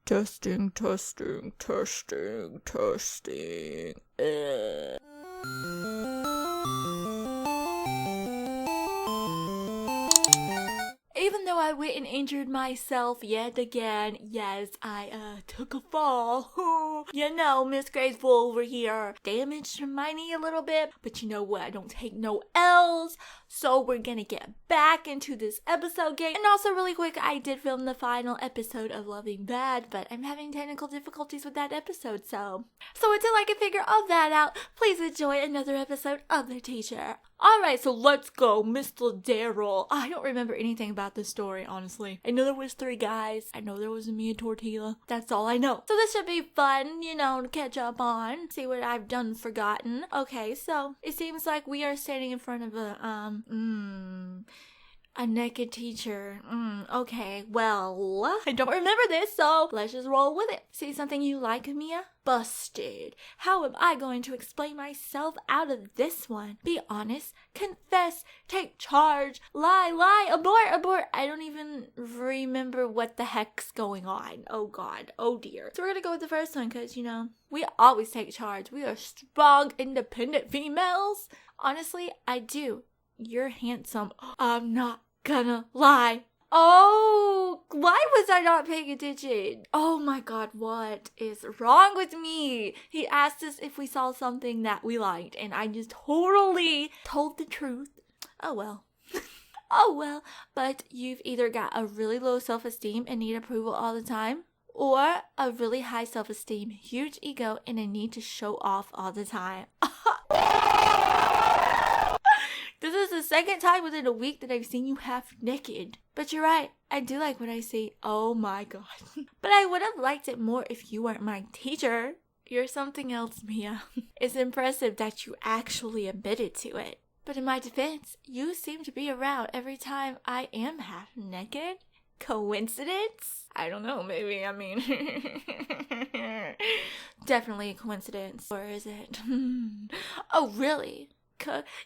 Testing, testing, testing, testing. Even though I went and injured myself yet again, yes, I took a fall. You know, Miss Graceful over here damaged my knee a little bit, but you know what? I don't take no L's, so we're gonna get back into this episode game. And also, really quick, I did film the final episode of Loving Bad, but I'm having technical difficulties with that episode, so until I can figure all that out, please enjoy another episode of The Teacher. Alright, so let's go, Mr. Daryl. I don't remember anything about this story, honestly. I know there was 3 guys. I know there was me and Tortilla. That's all I know. So this should be fun, you know, to catch up on. See what I've done forgotten. Okay, so it seems like we are standing in front of a naked teacher. Okay, well, I don't remember this, so let's just roll with it. See something you like, Mia? Busted. How am I going to explain myself out of this one? Be honest, confess, take charge, lie, abort. I don't even remember what the heck's going on. Oh God, oh dear. So we're gonna go with the first one because, you know, we always take charge. We are strong, independent females. Honestly, I do. You're handsome. I'm not gonna lie. Oh, why was I not paying attention? Oh my God, what is wrong with me? He asked us if we saw something that we liked, and I just totally told the truth. Oh well. Oh well, but you've either got a really low self-esteem and need approval all the time, or a really high self-esteem, huge ego, and a need to show off all the time. This is the second time within a week that I've seen you half naked. But you're right, I do like what I see. Oh my God. But I would have liked it more if you weren't my teacher. You're something else, Mia. It's impressive that you actually admitted to it. But in my defense, you seem to be around every time I am half naked. Coincidence? I don't know, maybe, I mean... Definitely a coincidence. Or is it? Oh, really?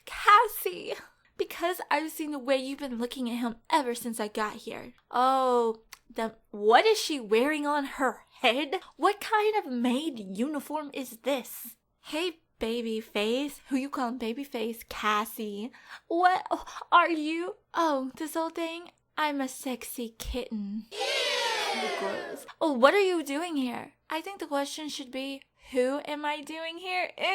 Cassie, because I've seen the way you've been looking at him ever since I got here. Oh, what is she wearing on her head? What kind of maid uniform is this? Hey, baby face. Who you calling baby face? Cassie. What are you? Oh, this old thing? I'm a sexy kitten. Gross. Oh, what are you doing here? I think the question should be, who am I doing here? Ew,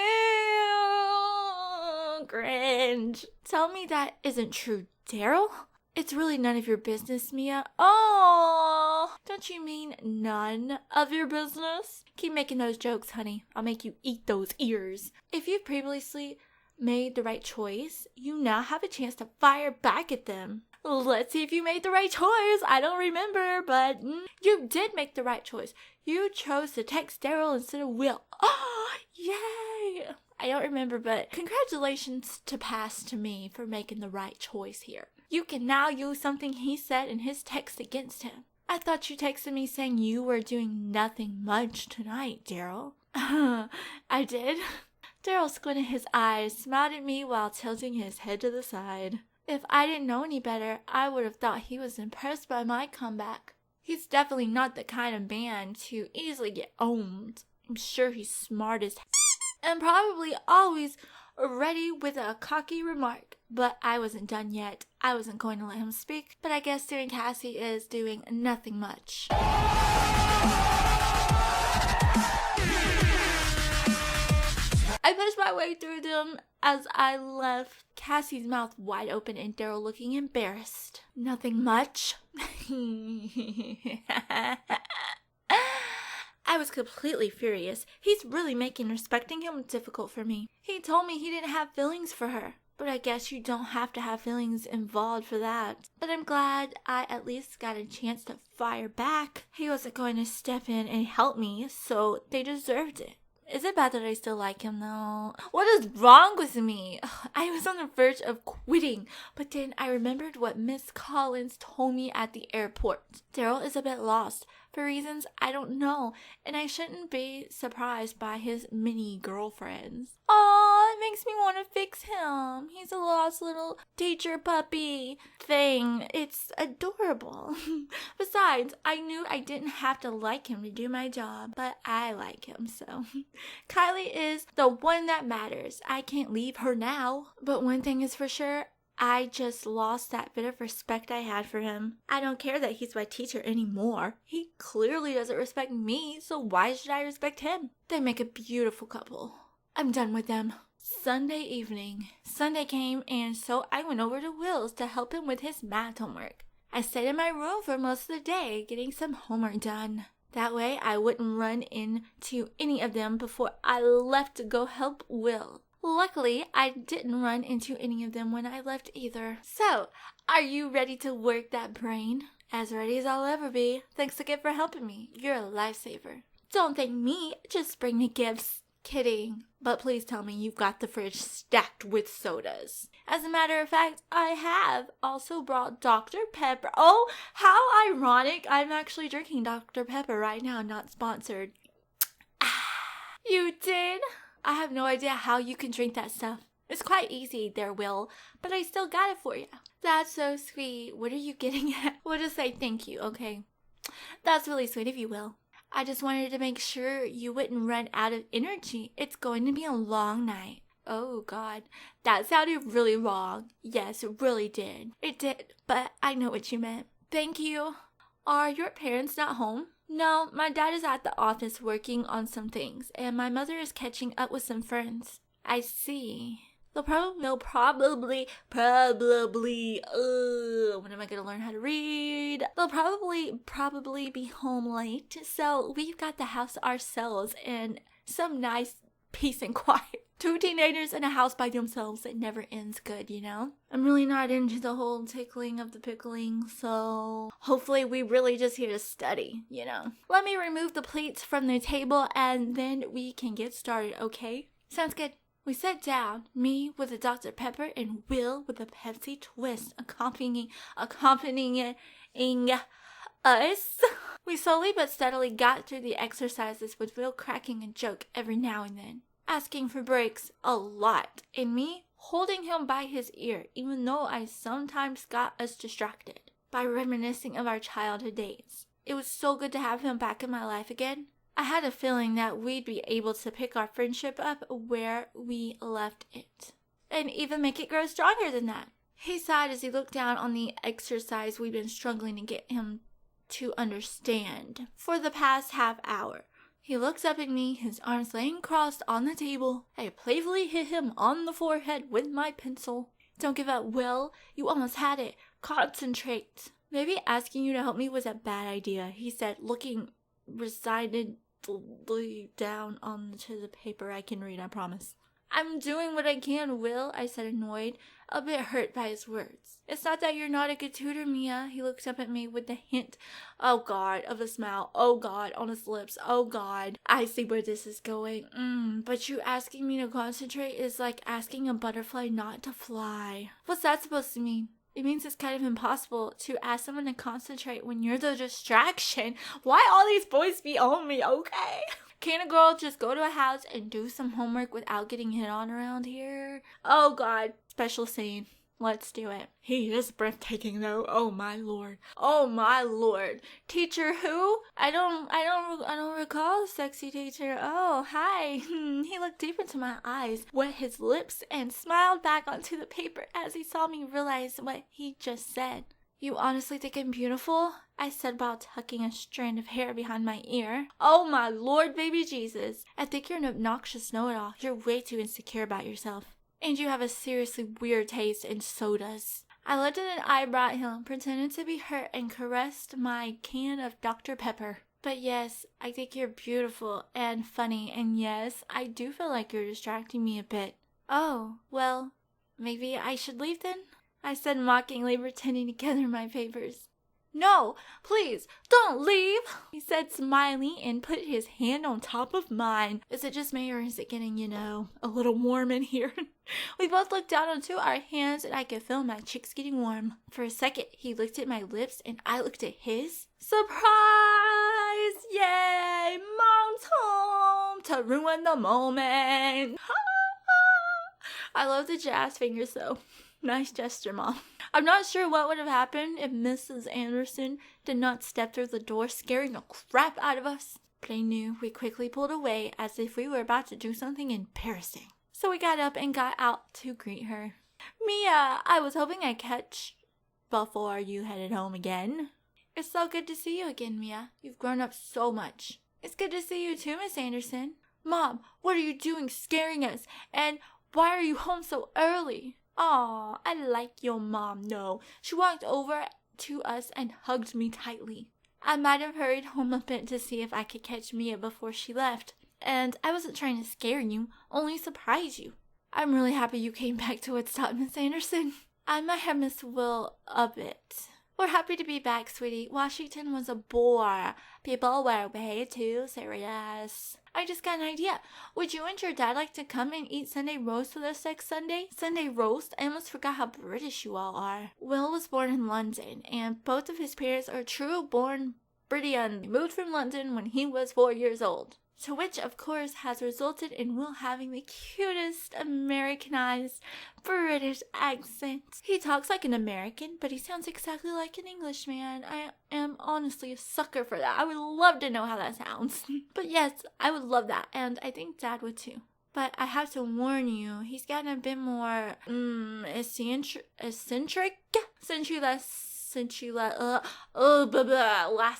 cringe. Tell me that isn't true, Daryl? It's really none of your business, Mia. Oh, don't you mean none of your business? Keep making those jokes, honey. I'll make you eat those ears. If you've previously made the right choice, you now have a chance to fire back at them. Let's see if you made the right choice. I don't remember, but you did make the right choice. You chose to text Daryl instead of Will. Oh, yay! I don't remember, but congratulations to pass to me for making the right choice here. You can now use something he said in his text against him. I thought you texted me saying you were doing nothing much tonight, Daryl. I did. Daryl squinted his eyes, smiled at me while tilting his head to the side. If I didn't know any better, I would have thought he was impressed by my comeback. He's definitely not the kind of man to easily get owned. I'm sure he's smart as and probably always ready with a cocky remark. But I wasn't done yet. I wasn't going to let him speak, but I guess doing Cassie is doing nothing much. I pushed my way through them as I left, Cassie's mouth wide open and Daryl looking embarrassed. Nothing much. I was completely furious. He's really making respecting him difficult for me. He told me he didn't have feelings for her. But I guess you don't have to have feelings involved for that. But I'm glad I at least got a chance to fire back. He wasn't going to step in and help me, so they deserved it. Is it bad that I still like him though? What is wrong with me? I was on the verge of quitting, but then I remembered what Miss Collins told me at the airport. Daryl is a bit lost for reasons I don't know, and I shouldn't be surprised by his many girlfriends. Aw, It makes me want to fix him. He's a lost little teacher puppy thing. It's adorable. Besides, I knew I didn't have to like him to do my job, but I like him, so. Kylie is the one that matters. I can't leave her now. But one thing is for sure, I just lost that bit of respect I had for him. I don't care that he's my teacher anymore. He clearly doesn't respect me, so why should I respect him? They make a beautiful couple. I'm done with them. Sunday evening. Sunday came, and so I went over to Will's to help him with his math homework. I stayed in my room for most of the day getting some homework done. That way I wouldn't run into any of them before I left to go help Will. Luckily, I didn't run into any of them when I left either. So, are you ready to work that brain? As ready as I'll ever be. Thanks again for helping me. You're a lifesaver. Don't thank me, just bring me gifts. Kidding. But please tell me you've got the fridge stacked with sodas. As a matter of fact, I have also brought Dr. Pepper. Oh, how ironic. I'm actually drinking Dr. Pepper right now, not sponsored. You did? I have no idea how you can drink that stuff. It's quite easy there, Will, but I still got it for you. That's so sweet. What are you getting at? We'll just say thank you, okay? That's really sweet of you, Will. I just wanted to make sure you wouldn't run out of energy. It's going to be a long night. Oh, God. That sounded really wrong. Yes, it really did. It did, but I know what you meant. Thank you. Are your parents not home? No, my dad is at the office working on some things, and my mother is catching up with some friends. I see. They'll probably, when am I going to learn how to read? They'll probably be home late, so we've got the house ourselves and some nice peace and quiet. 2 teenagers in a house by themselves, it never ends good, you know? I'm really not into the whole tickling of the pickling, so hopefully we really just here to study, you know? Let me remove the plates from the table and then we can get started, okay? Sounds good. We sat down, me with a Dr. Pepper and Will with a Pepsi twist accompanying us. We slowly but steadily got through the exercises with Will cracking a joke every now and then. Asking for breaks a lot, and me holding him by his ear, even though I sometimes got us distracted by reminiscing of our childhood days. It was so good to have him back in my life again. I had a feeling that we'd be able to pick our friendship up where we left it, and even make it grow stronger than that. He sighed as he looked down on the exercise we'd been struggling to get him to understand for the past half hour. He looks up at me, his arms laying crossed on the table. I playfully hit him on the forehead with my pencil. Don't give up, Will. You almost had it. Concentrate. Maybe asking you to help me was a bad idea, he said, looking resignedly down onto the paper. I can read, I promise. I'm doing what I can, Will, I said, annoyed, a bit hurt by his words. It's not that you're not a good tutor, Mia. He looked up at me with the hint, oh God, of a smile, oh God, on his lips, oh God. I see where this is going. But you asking me to concentrate is like asking a butterfly not to fly. What's that supposed to mean? It means it's kind of impossible to ask someone to concentrate when you're the distraction. Why all these boys be on me, okay? Can a girl just go to a house and do some homework without getting hit on around here? Oh God, special scene. Let's do it. He is breathtaking though. Oh my lord. Oh my lord. Teacher who? I don't recall, sexy teacher. Oh, hi. He looked deep into my eyes, wet his lips, and smiled back onto the paper as he saw me realize what he just said. You honestly think I'm beautiful? I said while tucking a strand of hair behind my ear. Oh my lord, baby Jesus. I think you're an obnoxious know-it-all. You're way too insecure about yourself. And you have a seriously weird taste in sodas. I lifted an eyebrow at him, pretended to be hurt, and caressed my can of Dr. Pepper. But yes, I think you're beautiful and funny, and yes, I do feel like you're distracting me a bit. Oh, well, maybe I should leave then? I said mockingly, pretending to gather my papers. No, please, don't leave, he said, smiling, and put his hand on top of mine. Is it just me, or is it getting, a little warm in here? We both looked down onto our hands, and I could feel my cheeks getting warm. For a second, he looked at my lips, and I looked at his. Surprise! Yay! Mom's home to ruin the moment. I love the jazz fingers though. Nice gesture, Mom. I'm not sure what would have happened if Mrs. Anderson did not step through the door, scaring the crap out of us. But I knew we quickly pulled away as if we were about to do something embarrassing. So we got up and got out to greet her. Mia, I was hoping I'd catch before you headed home again. It's so good to see you again, Mia. You've grown up so much. It's good to see you too, Miss Anderson. Mom, what are you doing scaring us? And why are you home so early? Aw, I like your mom, no. She walked over to us and hugged me tightly. I might have hurried home a bit to see if I could catch Mia before she left. And I wasn't trying to scare you, only surprise you. I'm really happy you came back to Woodstock, Miss Anderson. I might have missed Will a bit. We're happy to be back, sweetie. Washington was a bore. People were way too serious. I just got an idea. Would you and your dad like to come and eat Sunday roast with us next Sunday? Sunday roast? I almost forgot how British you all are. Will was born in London, and both of his parents are true-born Britian. He moved from London when he was 4 years old. To which, of course, has resulted in Will having the cutest Americanized British accent. He talks like an American, but he sounds exactly like an Englishman. I am honestly a sucker for that. I would love to know how that sounds. But yes, I would love that, and I think Dad would too. But I have to warn you, he's gotten a bit more, eccentric? Since you last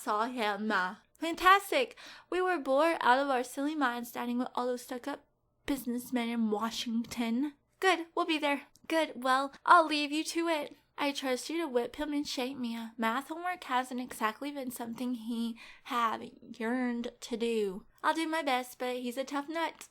saw him. Fantastic! We were bored out of our silly minds standing with all those stuck-up businessmen in Washington. Good, we'll be there. Good, well, I'll leave you to it. I trust you to whip him in shape, Mia. Math homework hasn't exactly been something he have yearned to do. I'll do my best, but he's a tough nut.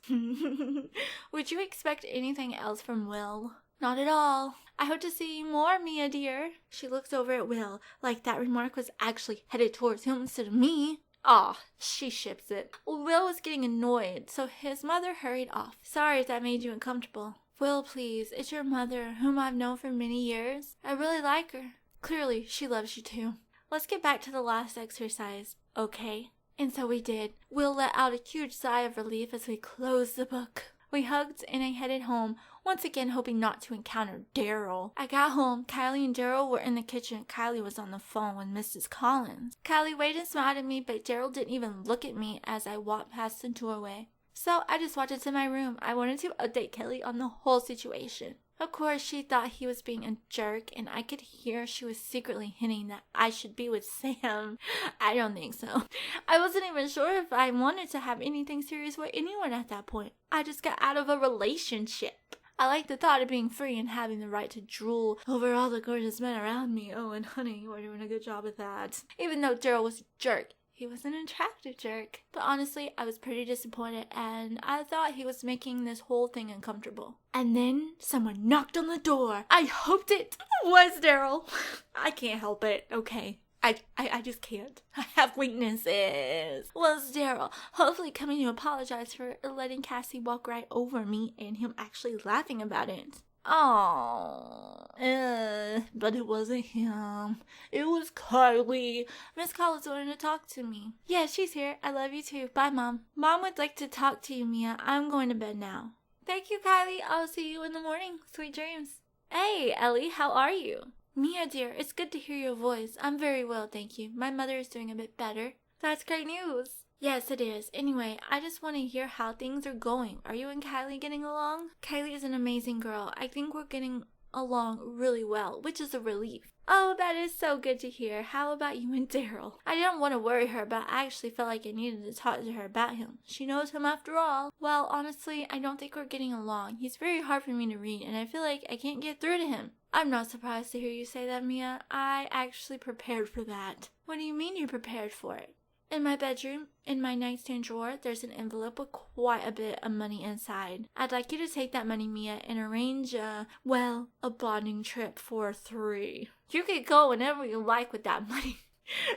Would you expect anything else from Will? Not at all. I hope to see you more, Mia dear. She looks over at Will, like that remark was actually headed towards him instead of me. Aw, she ships it. Will was getting annoyed, so his mother hurried off. Sorry if that made you uncomfortable. Will, please, it's your mother, whom I've known for many years. I really like her. Clearly, she loves you too. Let's get back to the last exercise, okay? And so we did. Will let out a huge sigh of relief as we closed the book. We hugged and I headed home, once again hoping not to encounter Daryl. I got home. Kylie and Daryl were in the kitchen. Kylie was on the phone with Mrs. Collins. Kylie waved and smiled at me, but Daryl didn't even look at me as I walked past the doorway. So I just walked into my room. I wanted to update Kelly on the whole situation. Of course, she thought he was being a jerk, and I could hear she was secretly hinting that I should be with Sam. I don't think so. I wasn't even sure if I wanted to have anything serious with anyone at that point. I just got out of a relationship. I like the thought of being free and having the right to drool over all the gorgeous men around me. Oh, and honey, you were doing a good job with that. Even though Daryl was a jerk, he was an attractive jerk. But honestly, I was pretty disappointed, and I thought he was making this whole thing uncomfortable. And then someone knocked on the door. I hoped it was Daryl. I can't help it, okay? I just can't. I have weaknesses. Was Daryl, hopefully coming to apologize for letting Cassie walk right over me and him actually laughing about it. Oh, but it wasn't him. It was Kylie. Miss Collins wanted to talk to me. Yeah, she's here. I love you too. Bye, Mom. Mom would like to talk to you, Mia. I'm going to bed now. Thank you, Kylie. I'll see you in the morning. Sweet dreams. Hey, Ellie, how are you? Mia, dear, it's good to hear your voice. I'm very well, thank you. My mother is doing a bit better. That's great news. Yes, it is. Anyway, I just want to hear how things are going. Are you and Kylie getting along? Kylie is an amazing girl. I think we're getting along really well, which is a relief. Oh, that is so good to hear. How about you and Daryl? I didn't want to worry her, but I actually felt like I needed to talk to her about him. She knows him after all. Well, honestly, I don't think we're getting along. He's very hard for me to read, and I feel like I can't get through to him. I'm not surprised to hear you say that, Mia. I actually prepared for that. What do you mean you prepared for it? In my bedroom, in my nightstand drawer, there's an envelope with quite a bit of money inside. I'd like you to take that money, Mia, and arrange a bonding trip for 3. You could go whenever you like with that money.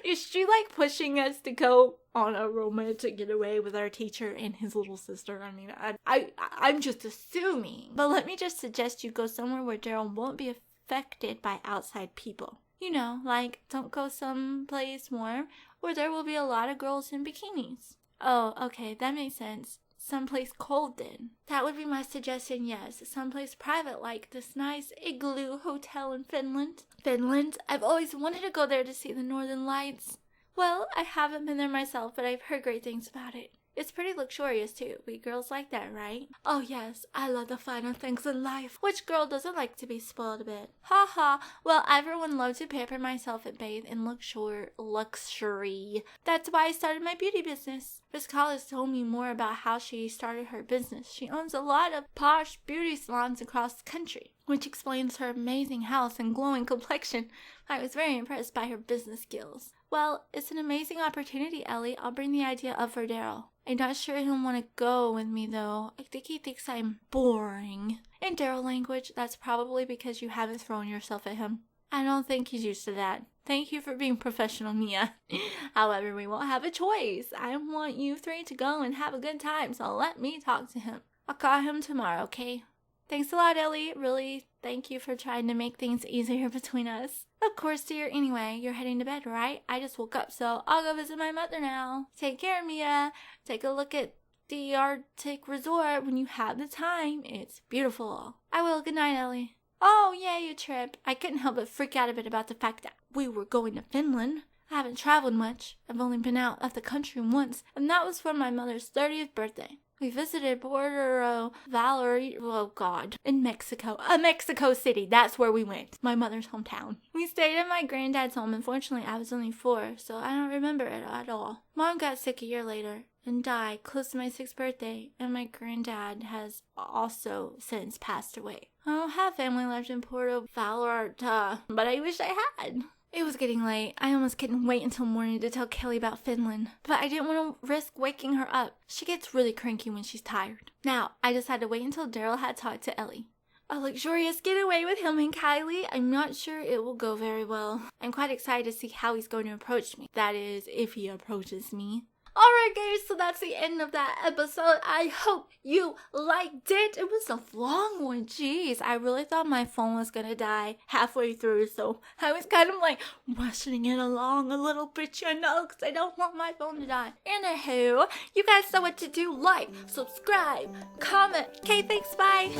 Is she like pushing us to go on a romantic getaway with our teacher and his little sister? I mean, I'm just assuming. But let me just suggest you go somewhere where Daryl won't be affected by outside people. You know, like, don't go someplace warm where there will be a lot of girls in bikinis. Oh, okay, that makes sense. someplace cold then. That would be my suggestion, yes. Someplace private like this nice igloo hotel in Finland. Finland? I've always wanted to go there to see the northern lights. Well, I haven't been there myself, but I've heard great things about it. It's pretty luxurious too. We girls like that, right? Oh yes, I love the finer things in life. Which girl doesn't like to be spoiled a bit? Ha ha. Well, everyone loves to pamper myself and bathe in luxury. That's why I started my beauty business. Miss Collins told me more about how she started her business. She owns a lot of posh beauty salons across the country, which explains her amazing house and glowing complexion. I was very impressed by her business skills. Well, it's an amazing opportunity, Ellie. I'll bring the idea up for Daryl. I'm not sure he'll want to go with me, though. I think he thinks I'm boring. In Daryl language, that's probably because you haven't thrown yourself at him. I don't think he's used to that. Thank you for being professional, Mia. However, we won't have a choice. I want you three to go and have a good time, so let me talk to him. I'll call him tomorrow, okay? Thanks a lot, Ellie. Really, thank you for trying to make things easier between us. Of course, dear. Anyway, you're heading to bed, right? I just woke up, so I'll go visit my mother now. Take care, Mia. Take a look at the Arctic resort when you have the time. It's beautiful. I will. Good night, Ellie. Oh, yay, a trip. I couldn't help but freak out a bit about the fact that we were going to Finland. I haven't traveled much. I've only been out of the country once, and that was for my mother's 30th birthday. We visited Puerto Vallarta, in Mexico. Mexico City, that's where we went. My mother's hometown. We stayed at my granddad's home. Unfortunately, I was only 4, so I don't remember it at all. Mom got sick a year later and died close to my 6th birthday, and my granddad has also since passed away. I don't have family left in Puerto Vallarta, but I wish I had. It was getting late. I almost couldn't wait until morning to tell Kelly about Finland. But I didn't want to risk waking her up. She gets really cranky when she's tired. Now, I just had to wait until Daryl had talked to Ellie. A luxurious getaway with him and Kylie. I'm not sure it will go very well. I'm quite excited to see how he's going to approach me. That is, if he approaches me. Alright guys, so that's the end of that episode. I hope you liked it. It was a long one. Jeez, I really thought my phone was gonna die halfway through, so I was kind of like rushing it along a little bit, you know, because I don't want my phone to die. Anywho, you guys know what to do. Like, subscribe, comment. Okay, thanks, bye.